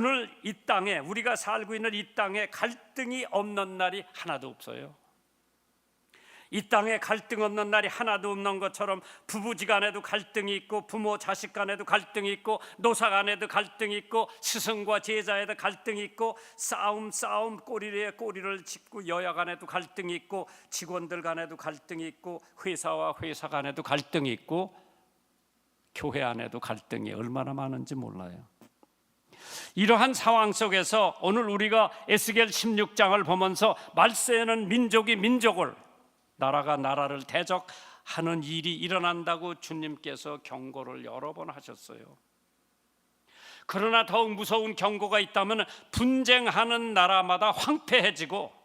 오늘 이 땅에, 우리가 살고 있는 이 땅에 갈등이 없는 날이 하나도 없어요. 이 땅에 갈등 없는 날이 하나도 없는 것처럼 부부지간에도 갈등이 있고, 부모 자식 간에도 갈등이 있고, 노사 간에도 갈등이 있고, 스승과 제자에도 갈등이 있고, 싸움 꼬리에 꼬리를 짚고 여야 간에도 갈등이 있고, 직원들 간에도 갈등이 있고, 회사와 회사 간에도 갈등이 있고, 교회 안에도 갈등이 얼마나 많은지 몰라요. 이러한 상황 속에서 오늘 우리가 에스겔 16장을 보면서 말세에는 민족이 민족을, 나라가 나라를 대적하는 일이 일어난다고 주님께서 경고를 여러 번 하셨어요. 그러나 더욱 무서운 경고가 있다면, 분쟁하는 나라마다 황폐해지고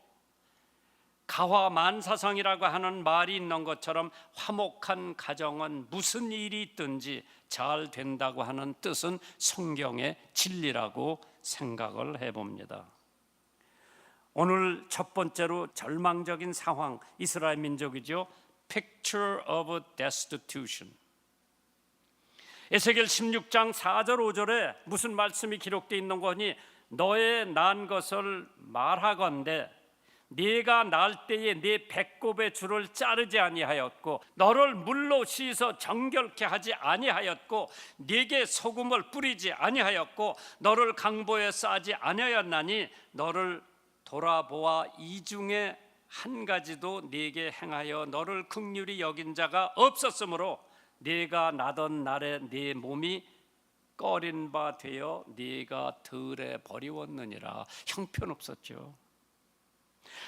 가화만사성이라고 하는 말이 있는 것처럼 화목한 가정은 무슨 일이 있든지 잘 된다고 하는 뜻은 성경의 진리라고 생각을 해봅니다. 오늘 첫 번째로 절망적인 상황, 이스라엘 민족이죠. Picture of destitution. 에스겔 16장 4절 5절에 무슨 말씀이 기록되어 있는 거니, 너의 난 것을 말하건대 네가 날 때에 네 배꼽의 줄을 자르지 아니하였고, 너를 물로 씻어 정결케 하지 아니하였고, 네게 소금을 뿌리지 아니하였고, 너를 강보에 싸지 아니하였나니, 너를 돌아보아 이 중에 한 가지도 네게 행하여 너를 긍휼히 여긴 자가 없었으므로 네가 나던 날에 네 몸이 꺼린 바 되어 네가 들에 버리웠느니라. 형편없었죠.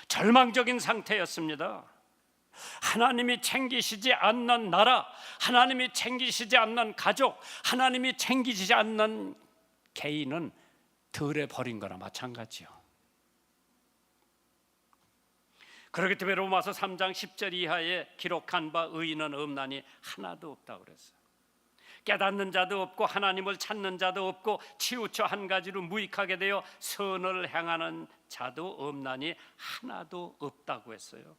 절망적인 상태였습니다. 하나님이 챙기시지 않는 나라, 하나님이 챙기시지 않는 가족, 하나님이 챙기시지 않는 개인은 들에 버린 거나 마찬가지요. 그렇기 때문에 로마서 3장 10절 이하에 기록한 바 의인은 없나니 하나도 없다고 그랬어요. 깨닫는 자도 없고 하나님을 찾는 자도 없고 치우쳐 한 가지로 무익하게 되어 선을 행하는 자도 없나니 하나도 없다고 했어요.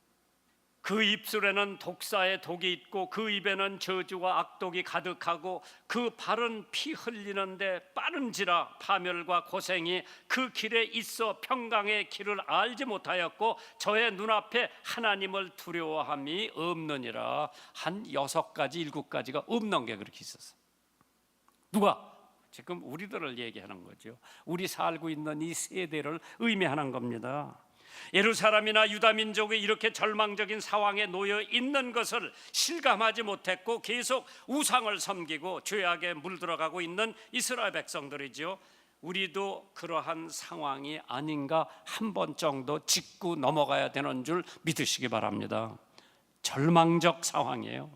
그 입술에는 독사의 독이 있고 그 입에는 저주와 악독이 가득하고 그 발은 피 흘리는데 빠른지라 파멸과 고생이 그 길에 있어 평강의 길을 알지 못하였고 저의 눈앞에 하나님을 두려워함이 없느니라. 한 6가지 7가지가 없는 게 그렇게 있었어요. 누가? 지금 우리들을 얘기하는 거죠. 우리 살고 있는 이 세대를 의미하는 겁니다. 예루살렘이나 유다 민족이 이렇게 절망적인 상황에 놓여 있는 것을 실감하지 못했고 계속 우상을 섬기고 죄악에 물들어가고 있는 이스라엘 백성들이죠. 우리도 그러한 상황이 아닌가 한 번 정도 짚고 넘어가야 되는 줄 믿으시기 바랍니다. 절망적 상황이에요.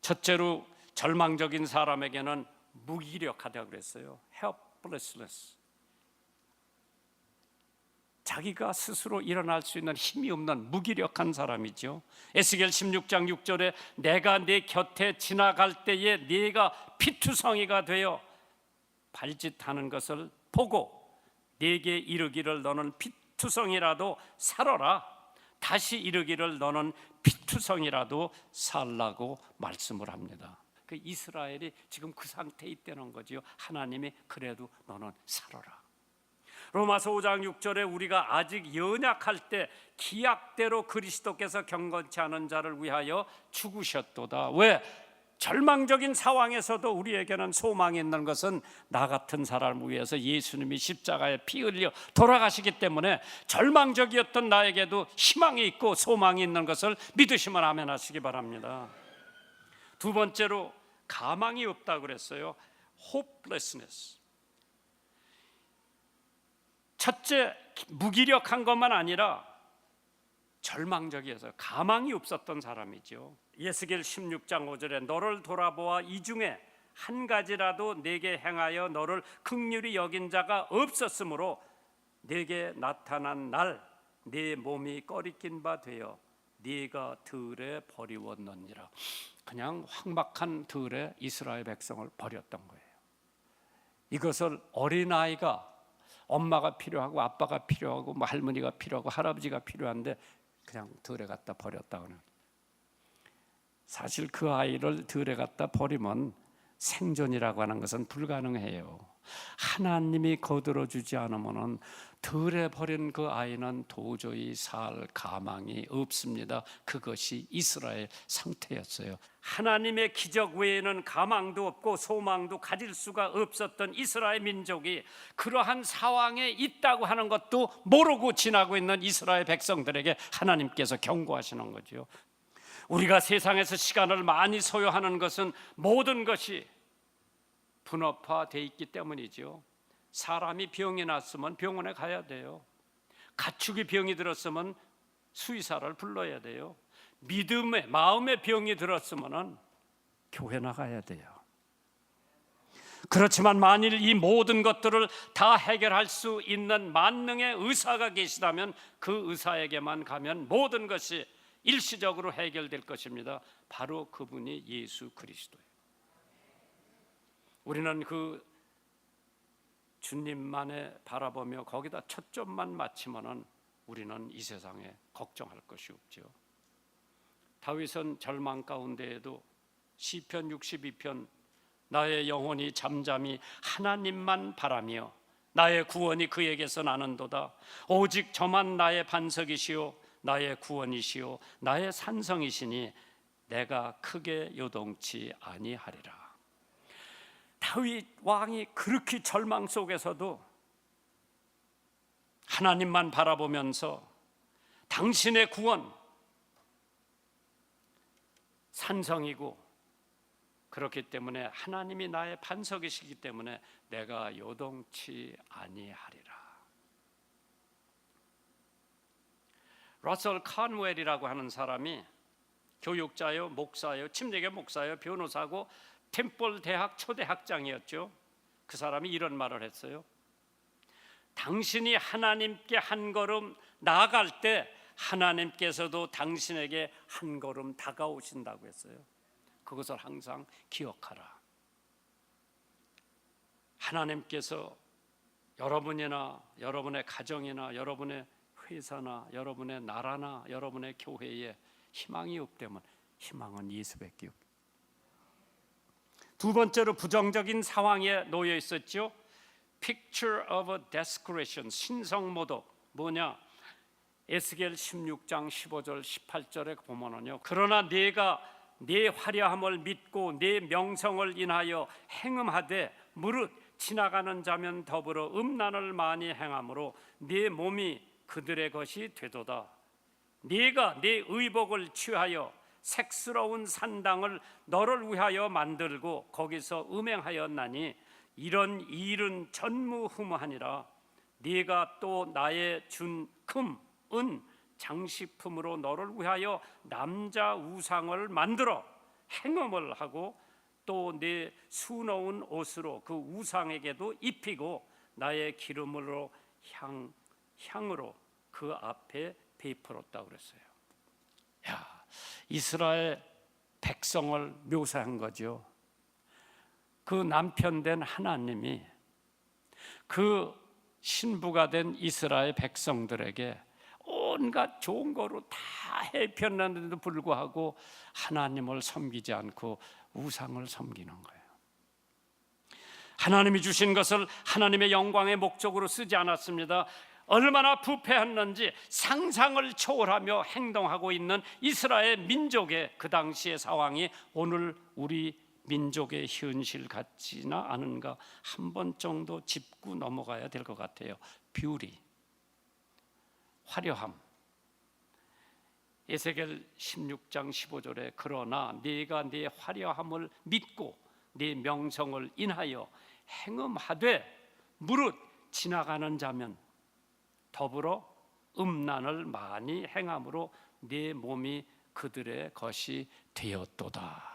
첫째로 절망적인 사람에게는 무기력하다고 그랬어요. helplessness. 자기가 스스로 일어날 수 있는 힘이 없는 무기력한 사람이죠. 에스겔 16장 6절에 내가 네 곁에 지나갈 때에 네가 피투성이가 되어 발짓하는 것을 보고 네게 이르기를 너는 피투성이라도 살아라. 다시 이르기를 너는 피투성이라도 살라고 말씀을 합니다. 그 이스라엘이 지금 그 상태에 있다는 거죠. 하나님이 그래도 너는 살아라. 로마서 5장 6절에 우리가 아직 연약할 때 기약대로 그리스도께서 경건치 않은 자를 위하여 죽으셨도다. 왜? 절망적인 상황에서도 우리에게는 소망이 있는 것은 나 같은 사람을 위해서 예수님이 십자가에 피 흘려 돌아가시기 때문에 절망적이었던 나에게도 희망이 있고 소망이 있는 것을 믿으시면 아멘 하시기 바랍니다. 두 번째로 가망이 없다고 그랬어요. hopelessness. 첫째, 무기력한 것만 아니라 절망적이어서 가망이 없었던 사람이죠. 에스겔 16장 5절에 너를 돌아보아 이 중에 한 가지라도 내게 행하여 너를 긍휼히 여긴 자가 없었으므로 내게 나타난 날 네 몸이 꺼리낀 바 되어 네가 들에 버리웠느니라. 그냥 황박한 들에 이스라엘 백성을 버렸던 거예요. 이것을 어린아이가 엄마가 필요하고 아빠가 필요하고 뭐 할머니가 필요하고 할아버지가 필요한데 그냥 들에 갖다 버렸다고는. 사실 그 아이를 들에 갖다 버리면 생존이라고 하는 것은 불가능해요. 하나님이 거들어주지 않으면 덜에 버린 그 아이는 도저히 살 가망이 없습니다. 그것이 이스라엘 상태였어요. 하나님의 기적 외에는 가망도 없고 소망도 가질 수가 없었던 이스라엘 민족이 그러한 상황에 있다고 하는 것도 모르고 지나고 있는 이스라엘 백성들에게 하나님께서 경고하시는 거죠. 우리가 세상에서 시간을 많이 소요하는 것은 모든 것이 분업화되어 있기 때문이죠. 사람이 병이 났으면 병원에 가야 돼요. 가축이 병이 들었으면 수의사를 불러야 돼요. 믿음의 마음의 병이 들었으면 교회 나가야 돼요. 그렇지만 만일 이 모든 것들을 다 해결할 수 있는 만능의 의사가 계시다면 그 의사에게만 가면 모든 것이 일시적으로 해결될 것입니다. 바로 그분이 예수 그리스도예요. 우리는 그 주님만에 바라보며 거기다 초점만 맞추면은 우리는 이 세상에 걱정할 것이 없죠. 다윗은 절망 가운데에도 시편 62편 나의 영혼이 잠잠히 하나님만 바라며 나의 구원이 그에게서 나는도다. 오직 저만 나의 반석이시오 나의 구원이시오 나의 산성이시니 내가 크게 요동치 아니하리라. 다윗 왕이 그렇게 절망 속에서도 하나님만 바라보면서 당신의 구원 산성이고 그렇기 때문에 하나님이 나의 반석이시기 때문에 내가 요동치 아니하리라. 러셀 컨웰이라고 하는 사람이 교육자요, 목사요, 침례교 목사요, 변호사고 템플 대학 초대학장이었죠. 그 사람이 이런 말을 했어요. 당신이 하나님께 한 걸음 나아갈 때 하나님께서도 당신에게 한 걸음 다가오신다고 했어요. 그것을 항상 기억하라. 하나님께서 여러분이나 여러분의 가정이나 여러분의 회사나 여러분의 나라나 여러분의 교회에 희망이 없다면 희망은 예수밖에 없다. 두 번째로 부정적인 상황에 놓여 있었죠. Picture of desecration, 신성모독. 뭐냐? 에스겔 16장 15절 18절에 보면은요. 그러나 네가 네 화려함을 믿고 네 명성을 인하여 행음하되 무릇 지나가는 자면 더불어 음란을 많이 행함으로 네 몸이 그들의 것이 되도다. 네가 네 의복을 취하여 색스러운 산당을 너를 위하여 만들고 거기서 음행하였나니 이런 일은 전무후무하니라. 네가 또 나의 준 금, 은, 장식품으로 너를 위하여 남자 우상을 만들어 행음을 하고 또 네 수놓은 옷으로 그 우상에게도 입히고 나의 기름으로 향으로 그 앞에 베풀었다고 그랬어요. 야, 이스라엘 백성을 묘사한 거죠. 그 남편 된 하나님이 그 신부가 된 이스라엘 백성들에게 온갖 좋은 거로 다 해편했는데도 불구하고 하나님을 섬기지 않고 우상을 섬기는 거예요. 하나님이 주신 것을 하나님의 영광의 목적으로 쓰지 않았습니다. 얼마나 부패했는지 상상을 초월하며 행동하고 있는 이스라엘 민족의 그 당시의 상황이 오늘 우리 민족의 현실 같지나 않은가 한 번 정도 짚고 넘어가야 될 것 같아요. 뷰티, 화려함. 에스겔 16장 15절에 그러나 네가 네 화려함을 믿고 네 명성을 인하여 행음하되 무릇 지나가는 자면 더불어 음란을 많이 행함으로 네 몸이 그들의 것이 되었도다.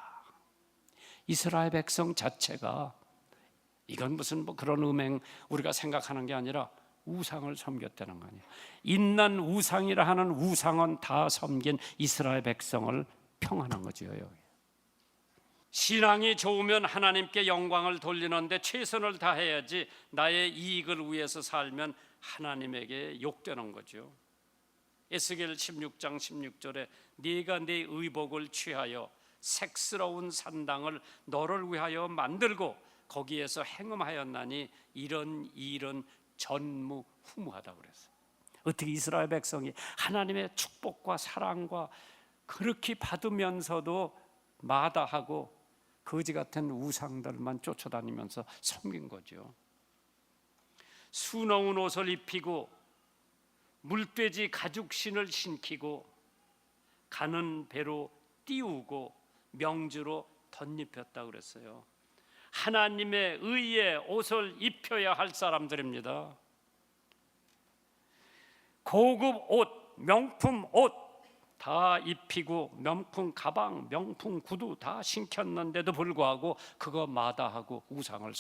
이스라엘 백성 자체가 이건 무슨 뭐 그런 음행 우리가 생각하는 게 아니라 우상을 섬겼다는 거 아니에요. 있는 우상이라 하는 우상은 다 섬긴 이스라엘 백성을 평안한 거죠. 여기. 신앙이 좋으면 하나님께 영광을 돌리는데 최선을 다해야지 나의 이익을 위해서 살면 하나님에게 욕되는 거죠. 에스겔 16장 16절에 네가 네 의복을 취하여 색스러운 산당을 너를 위하여 만들고 거기에서 행음하였나니 이런 일은 전무후무하다고 그랬어요. 어떻게 이스라엘 백성이 하나님의 축복과 사랑과 그렇게 받으면서도 마다하고 거지 같은 우상들만 쫓아다니면서 섬긴 거죠. 수놓은 옷을 입히고 물돼지 가죽신을 신기고 가는 배로 띄우고 명주로 덧입혔다고 그랬어요. 하나님의 의의 옷을 입혀야 할 사람들입니다. 고급 옷, 명품 옷 다 입히고 명품 가방, 명품 구두 다 신겼는데도 불구하고 그거 마다하고 우상을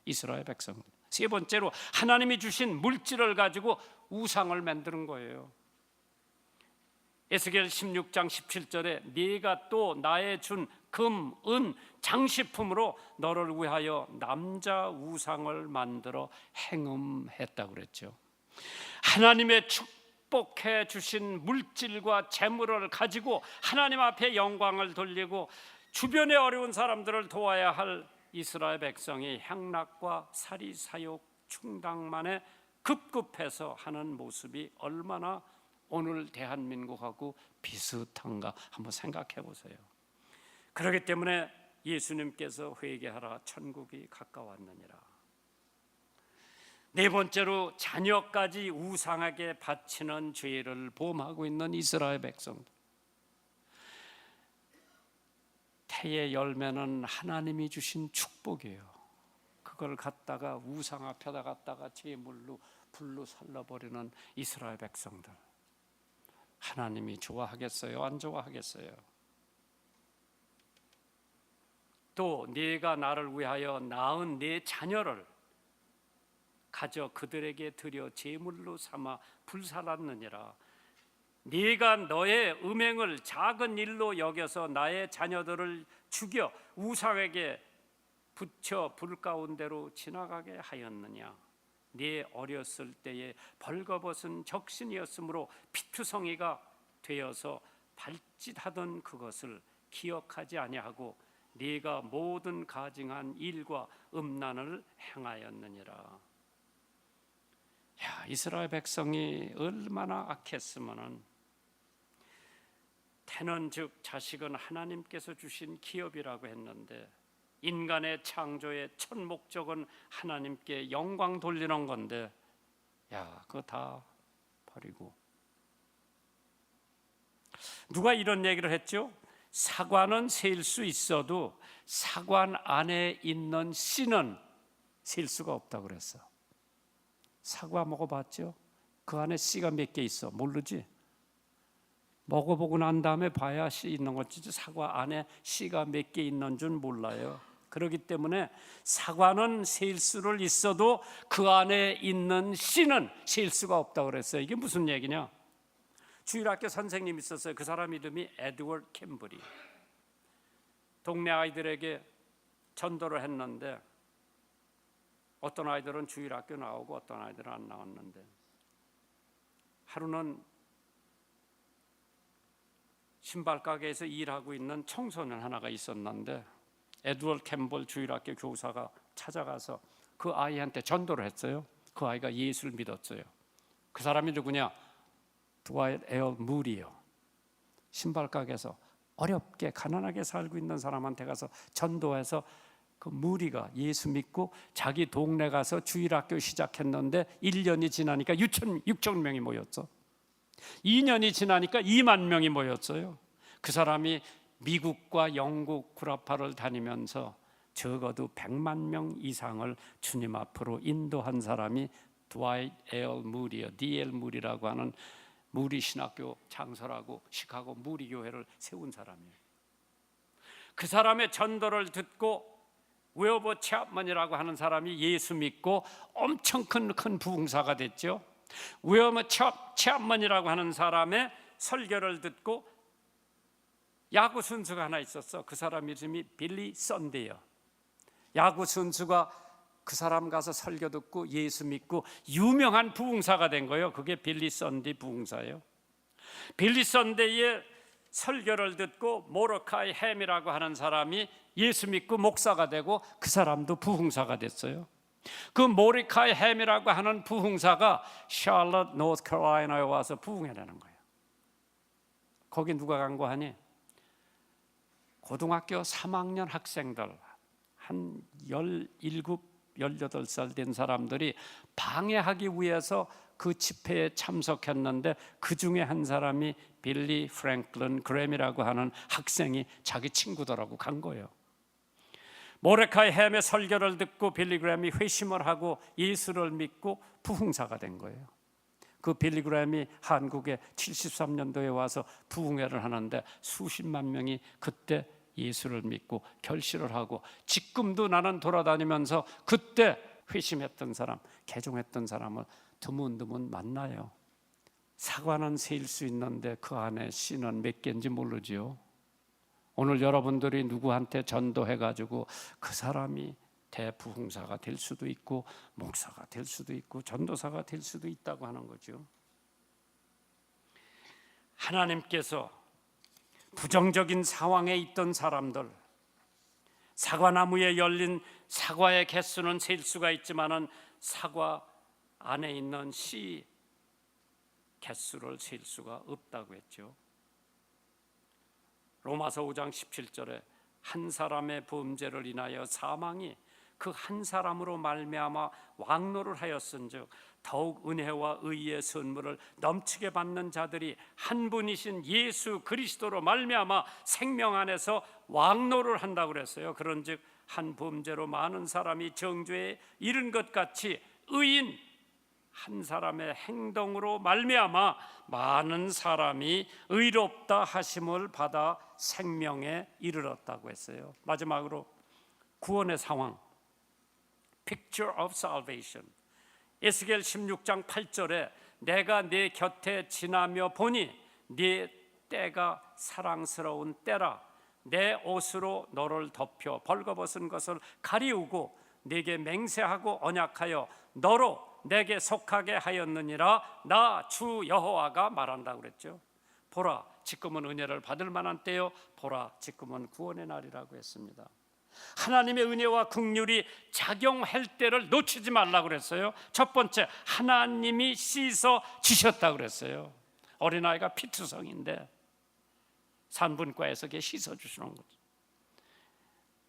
이스라엘 백성들. 세 번째로 하나님이 주신 물질을 가지고 우상을 만드는 거예요. 에스겔 16장 17절에 네가 또 나의 준 금, 은, 장식품으로 너를 위하여 남자 우상을 만들어 행음했다고 그랬죠. 하나님의 축복해 주신 물질과 재물을 가지고 하나님 앞에 영광을 돌리고 주변의 어려운 사람들을 도와야 할 이스라엘 백성이 향락과 사리 사욕 충당만에 급급해서 하는 모습이 얼마나 오늘 대한민국하고 비슷한가 한번 생각해 보세요. 그렇기 때문에 예수님께서 회개하라 천국이 가까웠느니라. 네 번째로 자녀까지 우상에게 바치는 죄를 범하고 있는 이스라엘 백성들. 태의 열매는 하나님이 주신 축복이에요. 그걸 갖다가 우상 앞에다 갖다가 제물로 불로 살라버리는 이스라엘 백성들. 하나님이 좋아하겠어요? 안 좋아하겠어요? 또 네가 나를 위하여 낳은 네 자녀를 가져 그들에게 드려 제물로 삼아 불살랐느니라. 네가 너의 음행을 작은 일로 여겨서 나의 자녀들을 죽여 우상에게 붙여 불 가운데로 지나가게 하였느냐. 네 어렸을 때에 벌거벗은 적신이었으므로 피투성이가 되어서 발짓하던 그것을 기억하지 아니하고 네가 모든 가증한 일과 음란을 행하였느니라. 야, 이스라엘 백성이 얼마나 악했으면은 태는 즉 자식은 하나님께서 주신 기업이라고 했는데 인간의 창조의 첫 목적은 하나님께 영광 돌리는 건데 야, 그거 다 버리고. 누가 이런 얘기를 했죠? 사과는 셀 수 있어도 사관 안에 있는 씨는 셀 수가 없다고 그랬어. 사과 먹어봤죠? 그 안에 씨가 몇 개 있어? 모르지? 먹어보고 난 다음에 봐야 씨 있는 거지. 사과 안에 씨가 몇 개 있는 줄 몰라요. 그렇기 때문에 사과는 셀 수를 있어도 그 안에 있는 씨는 셀 수가 없다고 그랬어요. 이게 무슨 얘기냐? 주일학교 선생님이 있었어요. 그 사람 이름이 에드워드 캠블이. 동네 아이들에게 전도를 했는데 어떤 아이들은 주일학교 나오고 어떤 아이들은 안 나왔는데 하루는 신발 가게에서 일하고 있는 청소년 하나가 있었는데 에드워드 캠블 주일학교 교사가 찾아가서 그 아이한테 전도를 했어요. 그 아이가 예수를 믿었어요. 그 사람이 누구냐? 드와이트 에어 무리요. 신발 가게에서 어렵게 가난하게 살고 있는 사람한테 가서 전도해서 그 무리가 예수 믿고 자기 동네 가서 주일학교 시작했는데 1년이 지나니까 6천 명이 모였어. 2년이 지나니까 2만 명이 모였어요. 그 사람이 미국과 영국 구라파를 다니면서 적어도 100만 명 이상을 주님 앞으로 인도한 사람이 드와이트 에어 무리요, D.L. 무리라고 하는 무리 신학교 창설하고 시카고 무리 교회를 세운 사람이에요. 그 사람의 전도를 듣고 웨어버 챕먼이라고 하는 사람이 예수 믿고 엄청 큰 부흥사가 됐죠. 웨어버 챕먼이라고 하는 사람의 설교를 듣고 야구 선수가 하나 있었어. 그 사람 이름이 빌리 썬데요. 야구 선수가 그 사람 가서 설교 듣고 예수 믿고 유명한 부흥사가 된 거예요. 그게 빌리 썬데 부흥사예요. 빌리 썬데의 설교를 듣고 모르카이 햄이라고 하는 사람이 예수 믿고 목사가 되고 그 사람도 부흥사가 됐어요. 그 모르카이 햄이라고 하는 부흥사가 샬럿 노스캐롤라이나에 와서 부흥해내는 거예요. 거기 누가 간거하니 고등학교 3학년 학생들 한 17, 18살 된 사람들이 방해하기 위해서 그 집회에 참석했는데 그 중에 한 사람이 빌리 프랭클린 그램이라고 하는 학생이 자기 친구들하고 간 거예요. 모르카이 햄의 설교를 듣고 빌리 그램이 회심을 하고 예수를 믿고 부흥사가 된 거예요. 그 빌리 그램이 한국에 73년도에 와서 부흥회를 하는데 수십만 명이 그때 예수를 믿고 결실을 하고, 지금도 나는 돌아다니면서 그때 회심했던 사람, 개종했던 사람을 드문드문 만나요. 사과는 세일 수 있는데 그 안에 씨는 몇 개인지 모르지요. 오늘 여러분들이 누구한테 전도해가지고 그 사람이 대부흥사가 될 수도 있고 목사가 될 수도 있고 전도사가 될 수도 있다고 하는 거죠. 하나님께서 부정적인 상황에 있던 사람들, 사과나무에 열린 사과의 개수는 셀 수가 있지만은 사과 안에 있는 씨 개수를 셀 수가 없다고 했죠. 로마서 5장 17절에 한 사람의 범죄를 인하여 사망이 그 한 사람으로 말미암아 왕노를 하였은즉 더욱 은혜와 의의 선물을 넘치게 받는 자들이 한 분이신 예수 그리스도로 말미암아 생명 안에서 왕노를 한다고 그랬어요. 그런즉 한 범죄로 많은 사람이 정죄에 이른 것 같이 의인 한 사람의 행동으로 말미암아 많은 사람이 의롭다 하심을 받아 생명에 이르렀다고 했어요. 마지막으로 구원의 상황, Picture of Salvation. 에스겔 16장 8절에 내가 네 곁에 지나며 보니 네 때가 사랑스러운 때라. 내 옷으로 너를 덮여 벌거벗은 것을 가리우고 네게 맹세하고 언약하여 너로 내게 속하게 하였느니라. 나 주 여호와가 말한다고 그랬죠. 보라, 지금은 은혜를 받을 만한 때요, 보라, 지금은 구원의 날이라고 했습니다. 하나님의 은혜와 긍휼이 작용할 때를 놓치지 말라고 그랬어요. 첫 번째, 하나님이 씻어 주셨다고 그랬어요. 어린아이가 피투성인데 산부인과에서 걔 씻어 주시는 거죠.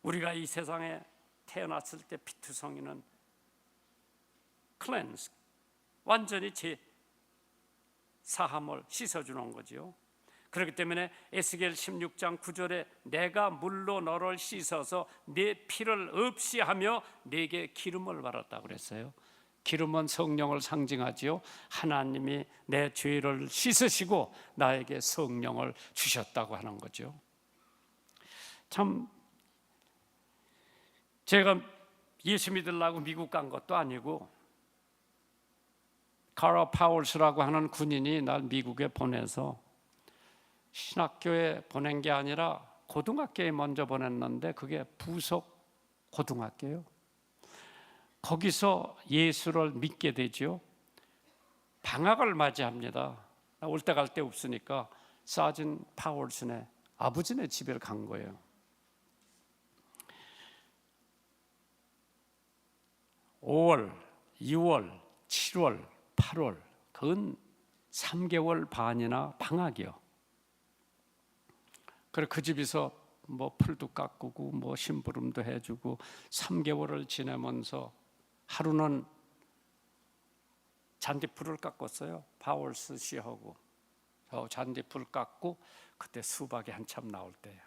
우리가 이 세상에 태어났을 때 피투성이는 클렌스, 완전히 제 사함을 씻어주는 거죠. 그렇기 때문에 에스겔 16장 9절에 내가 물로 너를 씻어서 네 피를 없이 하며 네게 기름을 발랐다고 그랬어요. 기름은 성령을 상징하지요. 하나님이 내 죄를 씻으시고 나에게 성령을 주셨다고 하는 거죠. 참, 제가 예수 믿으려고 미국 간 것도 아니고 카라 파울스라고 하는 군인이 날 미국에 보내서 신학교에 보낸 게 아니라 고등학교에 먼저 보냈는데 그게 부속 고등학교예요. 거기서 예수를 믿게 되죠. 방학을 맞이합니다. 올 때 갈 데 없으니까 사진 파울슨의 아버지네 집에 간 거예요. 5월, 6월, 7월, 8월, 근 3개월 반이나 방학이요. 그래 그 집에서 뭐 풀도 깎고 뭐 심부름도 해주고 3개월을 지내면서 하루는 잔디풀을 깎았어요. 파월스 씨하고 잔디풀 깎고 그때 수박이 한참 나올 때예요.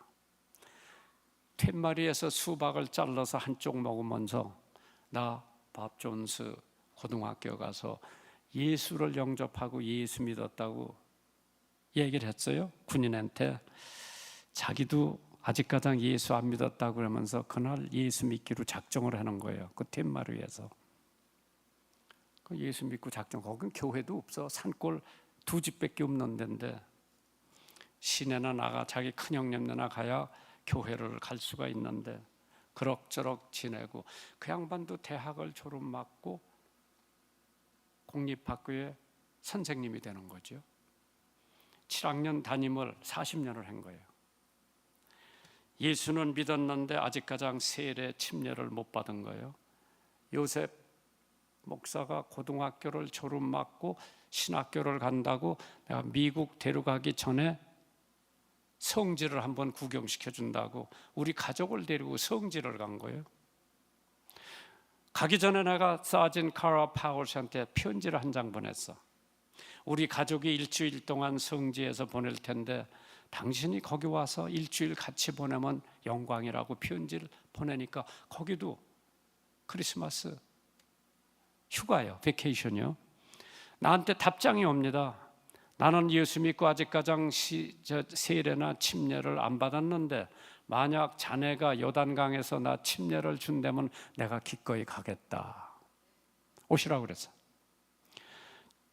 툇마리에서 수박을 잘라서 한쪽 먹으면서 나 밥 존스 고등학교 가서 예수를 영접하고 예수 믿었다고 얘기를 했어요. 군인한테. 자기도 아직까지 예수 안 믿었다고 그러면서 그날 예수 믿기로 작정을 하는 거예요. 그 툇마리에서. 그 예수 믿고 작정. 거긴 교회도 없어. 산골 2집밖에 없는 데인데 시내나 나가 자기 큰형님네나 가야 교회를 갈 수가 있는데 그럭저럭 지내고 그 양반도 대학을 졸업 맞고 공립학교에 선생님이 되는 거죠. 7학년 담임을 40년을 한 거예요. 예수는 믿었는데 아직까지 세례 침례를 못 받은 거예요. 요셉 목사가 고등학교를 졸업 맞고 신학교를 간다고 내가 미국 데려가기 전에 성지를 한번 구경시켜 준다고 우리 가족을 데리고 성지를 간 거예요. 가기 전에 내가 사진 카라 파월스한테 편지를 한 장 보냈어. 우리 가족이 일주일 동안 성지에서 보낼 텐데 당신이 거기 와서 일주일 같이 보내면 영광이라고 편지를 보내니까 거기도 크리스마스 휴가요, 베케이션이요. 나한테 답장이 옵니다. 나는 예수 믿고 아직까지 세례나 침례를 안 받았는데 만약 자네가 요단강에서 나 침례를 준다면 내가 기꺼이 가겠다. 오시라고 그랬어.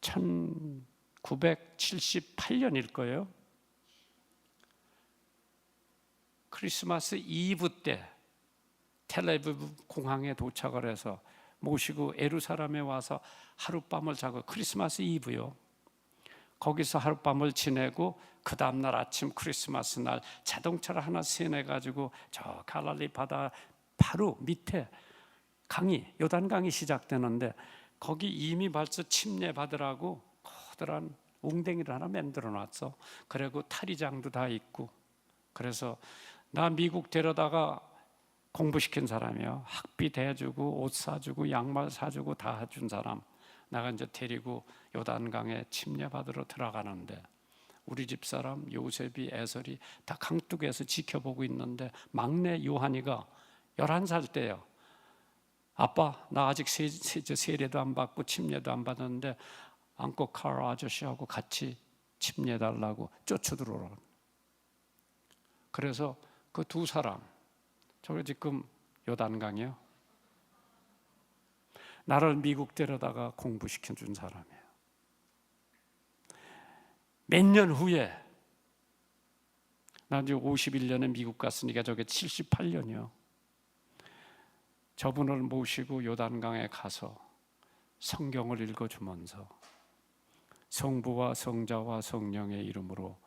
1978년일 거예요. 크리스마스 이브 때 텔레비브 공항에 도착을 해서 모시고 예루살렘에 와서 하룻밤을 자고, 크리스마스 이브요. 거기서 하룻밤을 지내고 그 다음날 아침 크리스마스 날 자동차를 하나 세뇌가지고 저 갈릴리 바다 바로 밑에 강이, 요단강이 시작되는데 거기 이미 벌써 침례 받으라고 커다란 웅덩이를 하나 만들어 놨어. 그리고 탈의장도 다 있고. 그래서 나 미국 데려다가 공부시킨 사람이요. 학비 대주고 옷 사주고 양말 사주고 다 해준 사람. 나가 이제 데리고 요단강에 침례 받으러 들어가는데 우리 집사람 요셉이 애설이 다 강둑에서 지켜보고 있는데 막내 요한이가 11살 때요. 아빠, 나 아직 세례도 안 받고 침례도 안 받았는데 안고 카라 아저씨하고 같이 침례 달라고 쫓아들어오라. 그래서 그 두 사람, 저게 지금 요단강이요. 나를 미국 데려다가 공부시켜준 사람이에요. 몇 년 후에, 나 이제 51년에 미국 갔으니까 저게 78년이요. 저분을 모시고 요단강에 가서 성경을 읽어주면서 성부와 성자와 성령의 이름으로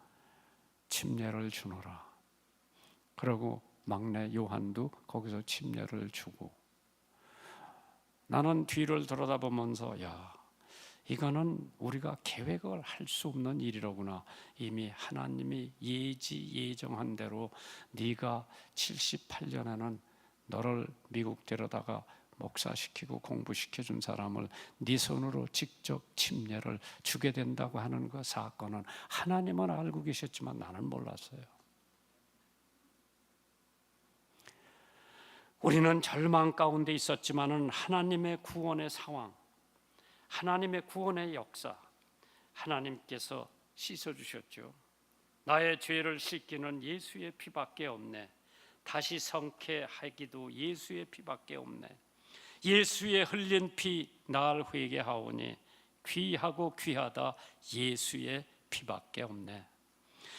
침례를 주노라. 그리고 막내 요한도 거기서 침례를 주고, 나는 뒤를 돌아다보면서 야, 이거는 우리가 계획을 할 수 없는 일이로구나. 이미 하나님이 예정한 대로 네가 78년에는 너를 미국 데려다가 목사시키고 공부시켜준 사람을 네 손으로 직접 침례를 주게 된다고 하는 그 사건은 하나님은 알고 계셨지만 나는 몰랐어요. 우리는 절망 가운데 있었지만은 하나님의 구원의 상황, 하나님의 구원의 역사, 하나님께서 씻어주셨죠. 나의 죄를 씻기는 예수의 피밖에 없네. 다시 성케하기도 예수의 피밖에 없네. 예수의 흘린 피 날 회개하오니 귀하고 귀하다 예수의 피밖에 없네.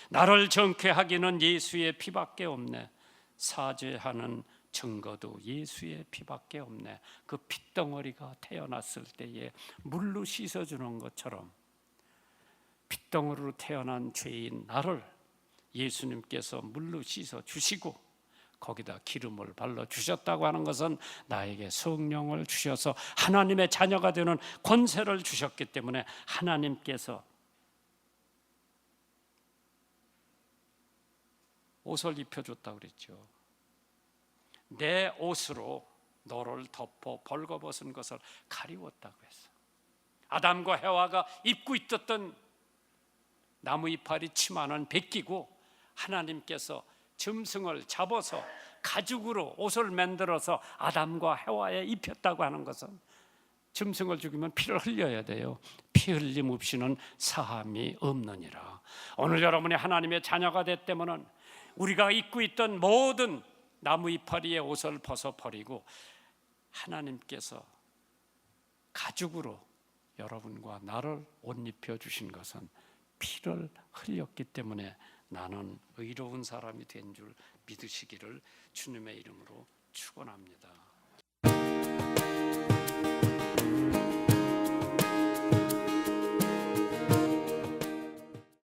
나를 정케하기는 예수의 피밖에 없네. 사죄하는 증거도 예수의 피밖에 없네. 그 핏덩어리가 태어났을 때에 물로 씻어주는 것처럼 핏덩어리로 태어난 죄인 나를 예수님께서 물로 씻어주시고 거기다 기름을 발라주셨다고 하는 것은 나에게 성령을 주셔서 하나님의 자녀가 되는 권세를 주셨기 때문에 하나님께서 옷을 입혀줬다고 그랬죠. 내 옷으로 너를 덮어 벌거벗은 것을 가리웠다고 했어. 아담과 해와가 입고 있었던 나무 이파리 치마는 벗기고 하나님께서 짐승을 잡아서 가죽으로 옷을 만들어서 아담과 해와에 입혔다고 하는 것은 짐승을 죽이면 피를 흘려야 돼요. 피 흘림 없이는 사함이 없느니라. 오늘 여러분이 하나님의 자녀가 됐다면 우리가 입고 있던 모든 나무 이파리의 옷을 벗어버리고 하나님께서 가죽으로 여러분과 나를 옷 입혀주신 것은 피를 흘렸기 때문에 나는 의로운 사람이 된 줄 믿으시기를 주님의 이름으로 축원합니다.